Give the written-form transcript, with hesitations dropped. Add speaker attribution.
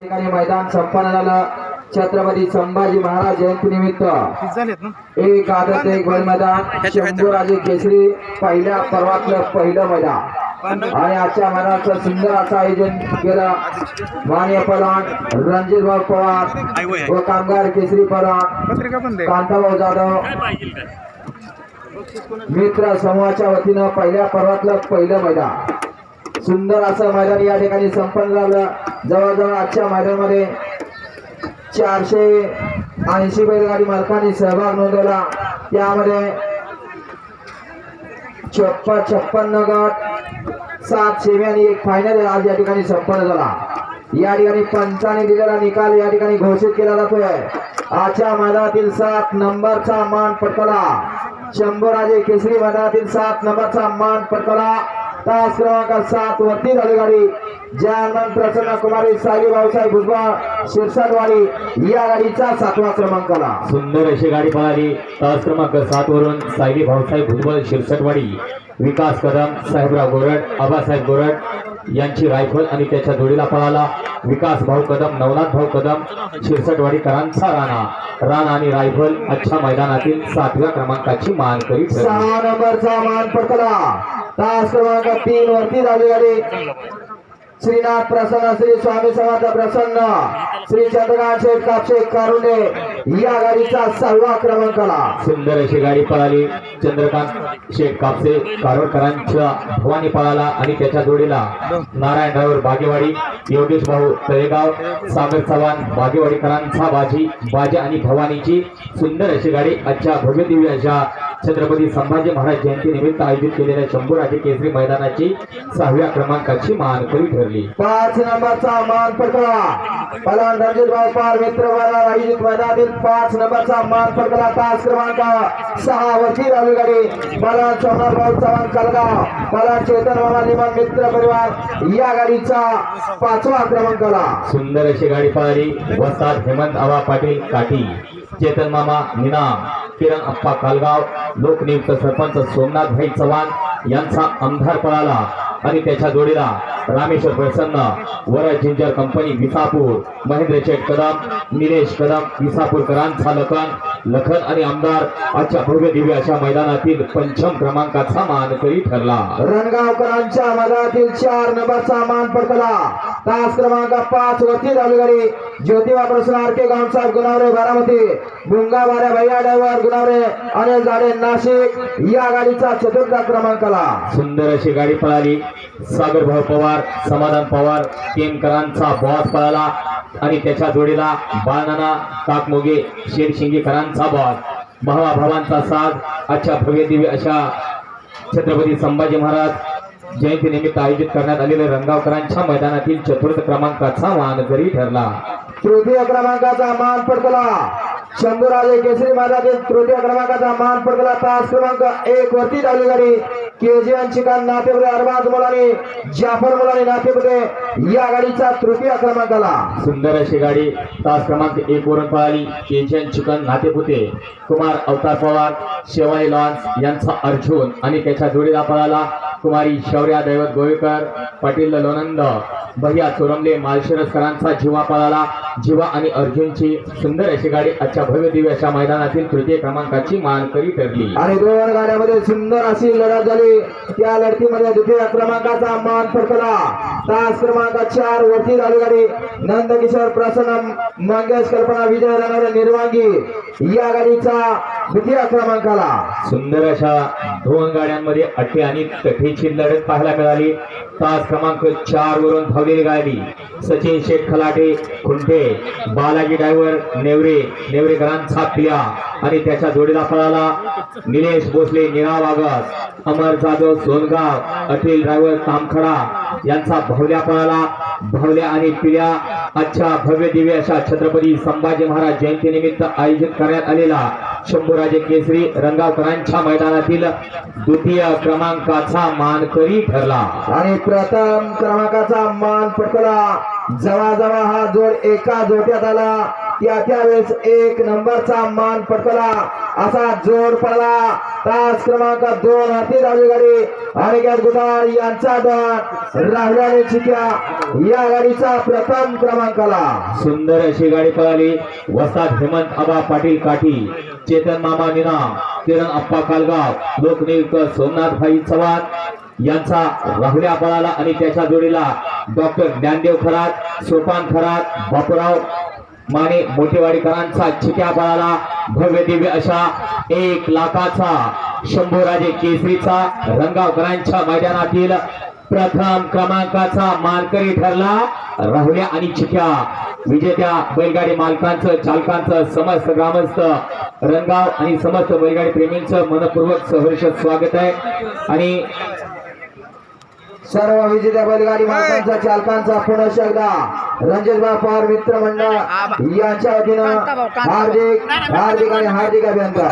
Speaker 1: ठिकाणी मैदान संपन्न झालं. छत्रपती संभाजी महाराज जयंती निमित्त एक आदत एक बैल मैदान शंभूराजे केसरी पहिल्या पर्वातलं पहिलं मैदान आणि आजच्या मैदानाचं सुंदर असं आयोजन केलं. माननीय पहलवान रणजितभाऊ पवार व कामगार केसरी पहलवान कांताभाऊ जाधव मित्र समूहाच्या वतीनं पहिल्या पर्वातलं पहिलं मैदान सुंदर असं मैदान या ठिकाणी संपन्न झालं. जवळजवळ आजच्या मैदानामध्ये 480 बैलगाडी मालकांनी सहभाग नोंदवला. त्यामध्ये 56 गट 7 सेमी आणि एक फायनल आज या ठिकाणी संपन्न झाला. या ठिकाणी पंचाने दिलेला निकाल या ठिकाणी घोषित केला जातोय. आजच्या मैदानातील 7 नंबरचा मान पटकावला शंभूराजे केसरी. मैदानातील 7 नंबरचा मान पटकावला तास क्रमांक 7 वरती झाली गाडी जयमान प्रसन्न कुमारी सायली भाऊसाहेब भुजबळ शिरसाटवाडी या गाडीचा 7वा क्रमांकाला
Speaker 2: सुंदर अशी गाडी पळाली. तास क्रमांक 7 वरून सायली भाऊसाहेब भुजबळ शिरसाटवाडी विकास कदम साहेबराव गोरड आबासाहेब गोरड यांची रायफल आणि त्याच्या जोडीला पळाला विकास भाऊ कदम नवनाथ भाऊ कदम शिरसाटवाडीकरांचा राणा आणि रायफल आजच्या मैदानातील 7व्या क्रमांकाची मानकरी.
Speaker 1: 6 नंबरचा मान पटकला तास क्रमांक 3 वरती झाली गाडी श्रीनाथ प्रसन्न श्री स्वामी समर्थ प्रसन्न श्री चंद्रकांत शेठ कापसे कारुंडे या गाडीचा 6वा क्रमांकाला
Speaker 2: सुंदर अशी गाडी पळाली. चंद्रकांत शेठ कापसे कारोडकरांच्या भवानी पळाला आणि त्याच्या जोडीला नारायण ड्रायव्हर बागेवाडी योगेश भाऊ तळेगाव सागर चव्हाण बागेवाडीकरांचा बाजी आणि भवानीची सुंदर अशी गाडी आजच्या भव्य दिव्य अशा छत्रपती संभाजी महाराज जयंती निमित्त आयोजित केलेल्या शंभूराजे केसरी मैदानाची 6व्या क्रमांकाची मानकरी ठरली.
Speaker 1: 5 नंबरचा मान पटकला पहलवान रणजितभाऊ पवार मित्रवाला आयोजित मैदानातील 5 नंबरचा मान पटकला तास क्रमांक 6 वरती झाली गाडी पहलवान सोमनाथभाऊ चव्हाण कलगाव पहलवान चेतन मामा निमान मित्र परिवार या गाडीचा 5वा क्रमांकाला
Speaker 2: सुंदर अशी गाडी पळाली. वस्ताद हेमंत आबा पाटील काठी चेतन मामा निनाम किरण अप्पा कालगाव लोकनियुक्त सरपंच सोमनाथ भाई चव्हाण यांचा आमदार पळाला आणि त्याच्या जोडीला रामेश्वर प्रसन्न वरद जिंजर कंपनी विसापूर महेंद्र शेठ कदम निलेश कदम विसापूरकरांचा लखन आणि आमदार आजच्या भव्य दिव्य अशा मैदानातील 5म क्रमांकाचा मानकरी ठरला.
Speaker 1: रणगावकरांच्या मैदानातील 4 नंबरचा मान पटकला तास क्रमांक 5 वरती झाली गाडी ज्योतिबा प्रसन्न आरके गावचा गुणावरे बारामती भुंगा बाऱ्या भैया ड्रायव्हर गुणावरे अनिल झाडे नाशिक या गाडीचा 4था क्रमांकाला
Speaker 2: सुंदर अशी गाडी पळाली. सागर भाऊ पवार समाधान पवार केमकरांचा बॉस पळाला आणि त्याच्या जोडीला बाळनाना काकमोगे शेरशिंगीकरांचा बॉस भावाभावांचा साज आजच्या भव्य दिव्य अशा छत्रपती संभाजी महाराज जयंती निमित्त आयोजित करण्यात आलेल्या रंगावकरांच्या मैदानातील 4th क्रमांकाचा मानकरी ठरला.
Speaker 1: 3य क्रमांकाचा मान पटकला शंभूराजे केसरी मैदानातील 3य क्रमांकाचा मान पटकला तास क्रमांक 1 वरती झाली गाडी केजीएन चिकन नातेपुते अरबाज मुलानी जाफर मुलानी नातेपुते या गाडीचा 3य क्रमांकाला
Speaker 2: सुंदर अशी गाडी तास क्रमांक 1 वरून पळाली. केजीएन चिकन नातेपुते कुमार अवतार पवार शेवाई लॉन्स यांचा अर्जुन आणि त्याच्या जोडीला पळाला कुमारी शौर्या दैवत गोवेकर पाटील लोनंद भैया चोरमले मालशिरसकरांचा जीवा पळाला. जीवा आणि अर्जुनची सुंदर अशी गाडी आजच्या भव्य दिव्य अशा मैदानातील 3य क्रमांकाची मानकरी ठरली.
Speaker 1: आणि 2 गाड्यामध्ये सुंदर अशी लढत झाली. त्या लढतीमध्ये 2य क्रमांकाचा मान पटकला तास क्रमांक 4 वरती झाली गाडी नंदकिशोर प्रसन्न मंगेश कल्पना विजय राहणारे निर्वांगी या गाडीचा 2य क्रमांकाला
Speaker 2: सुंदर अशा 2 गाड्यांमध्ये अट्टे आणि तठीची लढत पाहायला मिळाली. तास क्रमांक 4 वरून धावलेली गाडी सचिन शेठ खलाटे खुंटे बालाजी ड्रायव्हर नेवरेकरांचा पिया आणि त्याच्या जोडीला पळाला निलेश भोसले निळा वागस अमर जाधव सोनगाव अखिल ड्रायव्हर तामखडा यांचा भवल्या पळाला. भवल्या आणि पिल्या आजच्या भव्य दिव्य अशा छत्रपती संभाजी महाराज जयंती निमित्त आयोजित करण्यात आलेला शंभूराजे केसरी रंगावकरांच्या मैदानातील 2य क्रमांकाचा मानकरी ठरला.
Speaker 1: आणि 1म क्रमांकाचा मान पटकला जवळजवळ हा जोड एका जोट्यात आला त्यावेळेस 1 नंबरचा मान पटकला असा जोड पडला तास क्रमांक 2 हाती धावली गाडी अनिकेत गुदाळ यांचा डॉन राहुल्याने चिक्या या गाडीचा प्रथम क्रमांकाला.
Speaker 2: सुंदर अशी गाडी पळाली. वसाद हेमंत आबा पाटील काठी, चेतन मामा मीना, किरण अप्पा कालगाव, लोकनियुक्त सोमनाथ भाई चव्हाण यांचा राहुल्या पळाला आणि त्याच्या जोडीला डॉक्टर ज्ञानदेव खरात, सोपान खरात, बापूराव माने मोठेवाडीकरांचा चिक्या पळाला. भव्य दिव्य अशा 1 लाखाचा शंभूराजे केसरीचा रंगावकरांच्या मैदानातील प्रथम क्रमांकाचा मानकरी ठरला राहुल्या आणि चिक्या. विजेत्या बैलगाडी मालकांचं, चालकांचं, समस्त ग्रामस्थ रंगाव आणि समस्त बैलगाडी प्रेमींचं मनपूर्वक सहर्ष स्वागत आहे. आणि
Speaker 1: सर्व विजेत्या बैलगाडी मालकांचा, चालकांचा पुनश्च एकदा रणजितभाई पवार मित्र मंडळ यांच्या वतीनं हार्दिक हार्दिक आणि हार्दिक अभिनंदन.